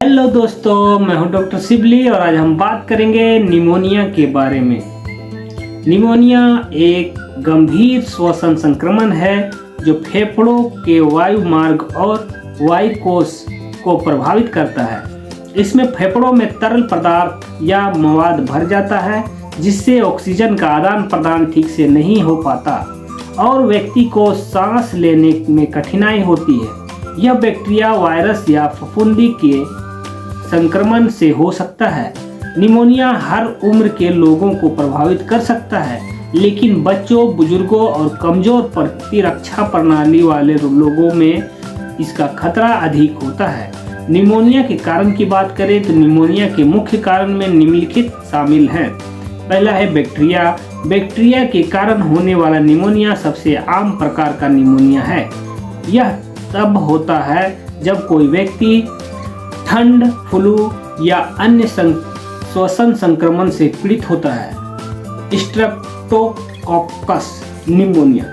Hello दोस्तों, मैं हूं डॉक्टर शिबली और आज हम बात करेंगे निमोनिया के बारे में। निमोनिया एक गंभीर श्वसन संक्रमण है जो फेफड़ों के वायु मार्ग और वायुकोश को प्रभावित करता है। इसमें फेफड़ों में तरल पदार्थ या मवाद भर जाता है जिससे ऑक्सीजन का आदान प्रदान ठीक से नहीं हो पाता और व्यक्ति को सांस लेने में कठिनाई होती है। यह बैक्टीरिया, वायरस या फफूंदी के संक्रमण से हो सकता है। निमोनिया हर उम्र के लोगों को प्रभावित कर सकता है, लेकिन बच्चों, बुजुर्गों और कमजोर प्रतिरक्षा प्रणाली वाले लोगों में इसका खतरा अधिक होता है। निमोनिया के कारण की बात करें तो निमोनिया के मुख्य कारण में निम्नलिखित शामिल हैं। पहला है बैक्टीरिया। बैक्टीरिया के कारण होने वाला निमोनिया सबसे आम प्रकार का निमोनिया है। यह तब होता है जब कोई व्यक्ति ठंड, फ्लू या अन्य श्वसन संक्रमण से पीड़ित होता है। स्ट्रेप्टोकोकस निमोनिया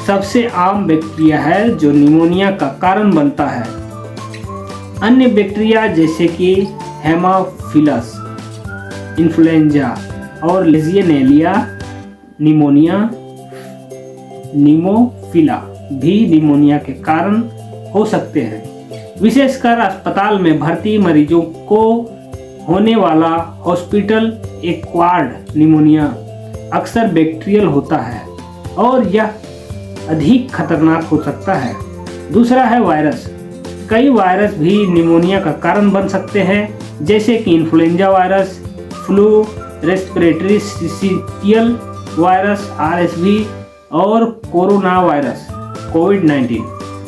सबसे आम बैक्टीरिया है जो निमोनिया का कारण बनता है। अन्य बैक्टीरिया जैसे कि हेमोफिलस इन्फ्लुएंजा और लेजियनेलिया निमोफिला भी निमोनिया के कारण हो सकते हैं। विशेषकर अस्पताल में भर्ती मरीजों को होने वाला हॉस्पिटल एक्वायर्ड निमोनिया अक्सर बैक्टीरियल होता है और यह अधिक खतरनाक हो सकता है। दूसरा है वायरस। कई वायरस भी निमोनिया का कारण बन सकते हैं, जैसे कि influenza virus, flu, respiratory syncytial virus RSV और कोरोना वायरस कोविड-19।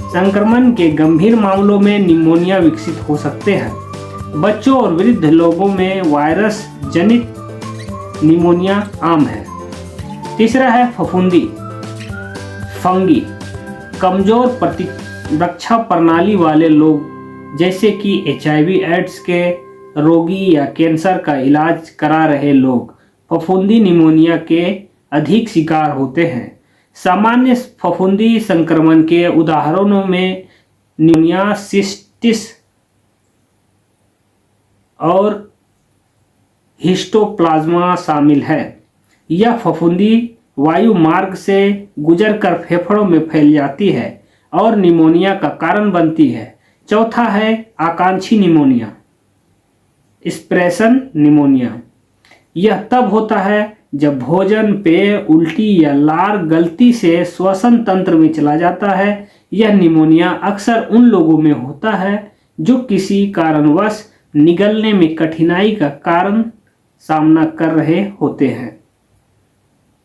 संक्रमण के गंभीर मामलों में निमोनिया विकसित हो सकते हैं। बच्चों और वृद्ध लोगों में वायरस जनित निमोनिया आम है। तीसरा है फफूंदी फंगी। कमजोर प्रतिरक्षा प्रणाली वाले लोग जैसे कि HIV/AIDS के रोगी या कैंसर का इलाज करा रहे लोग फफूंदी निमोनिया के अधिक शिकार होते हैं। सामान्य फफूंदी संक्रमण के उदाहरणों में निमोनिया सिस्टिस और हिस्टोप्लाज्मा शामिल है। यह फफूंदी वायु मार्ग से गुजरकर फेफड़ों में फैल जाती है और निमोनिया का कारण बनती है। चौथा है आकांक्षी निमोनिया, एस्पिरेशन निमोनिया। यह तब होता है जब भोजन, पेय, उल्टी या लार गलती से श्वसन तंत्र में चला जाता है। यह निमोनिया अक्सर उन लोगों में होता है जो किसी कारणवश निगलने में कठिनाई का कारण सामना कर रहे होते हैं,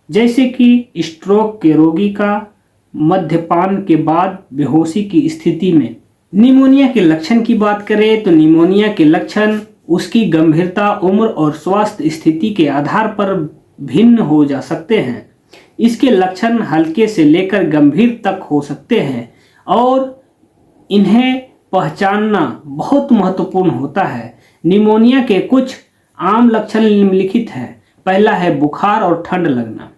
जैसे कि स्ट्रोक के रोगी का मद्यपान के बाद बेहोशी की स्थिति में। निमोनिया के लक्षण की बात करें तो निमोनिया के लक्षण उसकी गंभीरता, उम्र और स्वास्थ्य स्थिति के आधार पर भिन्न हो जा सकते हैं। इसके लक्षण हल्के से लेकर गंभीर तक हो सकते हैं और इन्हें पहचानना बहुत महत्वपूर्ण होता है। निमोनिया के कुछ आम लक्षण निम्नलिखित हैं। पहला है बुखार और ठंड लगना।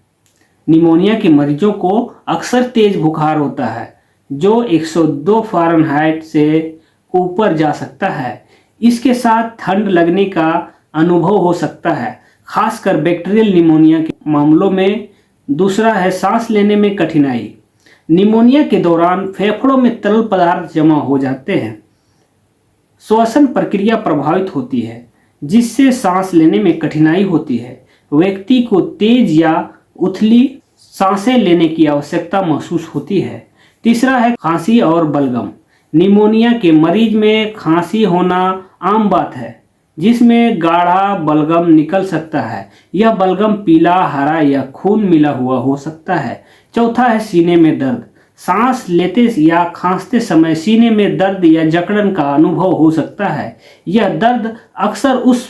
निमोनिया के मरीजों को अक्सर तेज बुखार होता है जो 102 फ़ारेनहाइट से ऊपर जा सकता है। इसके साथ ठंड लगने का अनुभव हो सकता है, खासकर बैक्टीरियल निमोनिया के मामलों में। दूसरा है सांस लेने में कठिनाई। निमोनिया के दौरान फेफड़ों में तरल पदार्थ जमा हो जाते हैं। श्वसन प्रक्रिया प्रभावित होती है जिससे सांस लेने में कठिनाई होती है। व्यक्ति को तेज या उथली सांसें लेने की आवश्यकता महसूस होती है। तीसरा है खांसी और बलगम। निमोनिया के मरीज में खांसी होना आम बात है जिसमें गाढ़ा बलगम निकल सकता है। यह बलगम पीला, हरा या खून मिला हुआ हो सकता है। चौथा है सीने में दर्द। सांस लेते या खांसते समय सीने में दर्द या जकड़न का अनुभव हो सकता है। यह दर्द अक्सर उस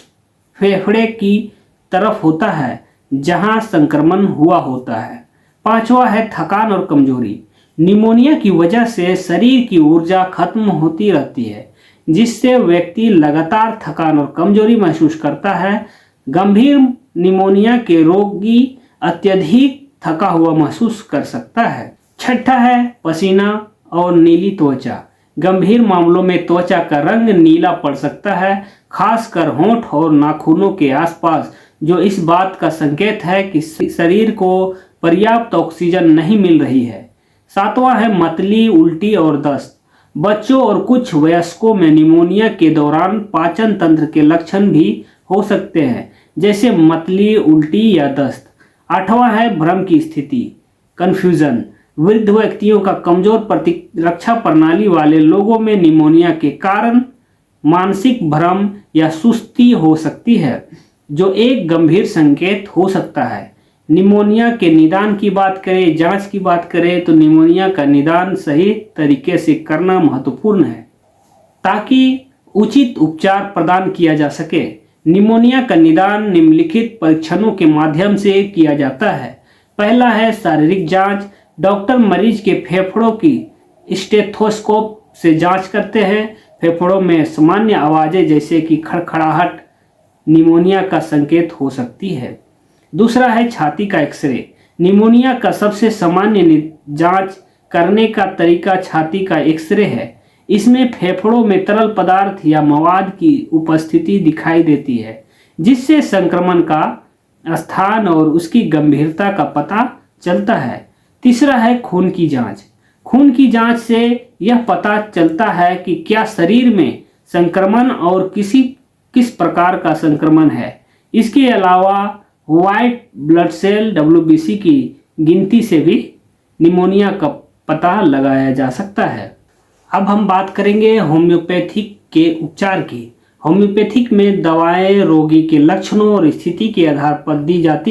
फेफड़े की तरफ होता है जहां संक्रमण हुआ होता है। पांचवा है थकान और कमजोरी। निमोनिया की वजह से शरीर की ऊर्जा खत्म होती रहती है जिससे व्यक्ति लगातार थकान और कमजोरी महसूस करता है। गंभीर निमोनिया के रोगी अत्यधिक थका हुआ महसूस कर सकता है। छठा है पसीना और नीली त्वचा। गंभीर मामलों में त्वचा का रंग नीला पड़ सकता है, खासकर होंठ और नाखूनों के आसपास, जो इस बात का संकेत है कि शरीर को पर्याप्त ऑक्सीजन नहीं मिल रही है। 7वां है मतली, उल्टी और दस्त। बच्चों और कुछ वयस्कों में निमोनिया के दौरान पाचन तंत्र के लक्षण भी हो सकते हैं, जैसे मतली, उल्टी या दस्त। 8वां है भ्रम की स्थिति, कंफ्यूजन। वृद्ध व्यक्तियों का कमजोर प्रतिरक्षा प्रणाली वाले लोगों में निमोनिया के कारण मानसिक भ्रम या सुस्ती हो सकती है, जो एक गंभीर संकेत हो सकता है। निमोनिया के निदान की बात करें, जांच की बात करें, तो निमोनिया का निदान सही तरीके से करना महत्वपूर्ण है ताकि उचित उपचार प्रदान किया जा सके। निमोनिया का निदान निम्नलिखित परीक्षणों के माध्यम से किया जाता है। पहला है शारीरिक जांच। डॉक्टर मरीज के फेफड़ों की स्टेथोस्कोप से जांच करते हैं। फेफड़ों में सामान्य आवाजें जैसे कि खड़खड़ाहट निमोनिया का संकेत हो सकती है। दूसरा है छाती का एक्सरे। निमोनिया का सबसे सामान्य जांच करने का तरीका छाती का एक्सरे है। इसमें फेफड़ों में तरल पदार्थ या मवाद की उपस्थिति दिखाई देती है, जिससे संक्रमण का स्थान और उसकी गंभीरता का पता चलता है। तीसरा है खून की जांच। खून की जांच से यह पता चलता है कि क्या शरीर में संक्रमण और किस प्रकार का संक्रमण है। इसके अलावा व्हाइट ब्लड सेल WBC की गिनती से भी निमोनिया का पता लगाया जा सकता है। अब हम बात करेंगे होम्योपैथिक के उपचार की। होम्योपैथिक में दवाएं रोगी के लक्षणों और स्थिति के आधार पर दी जाती है।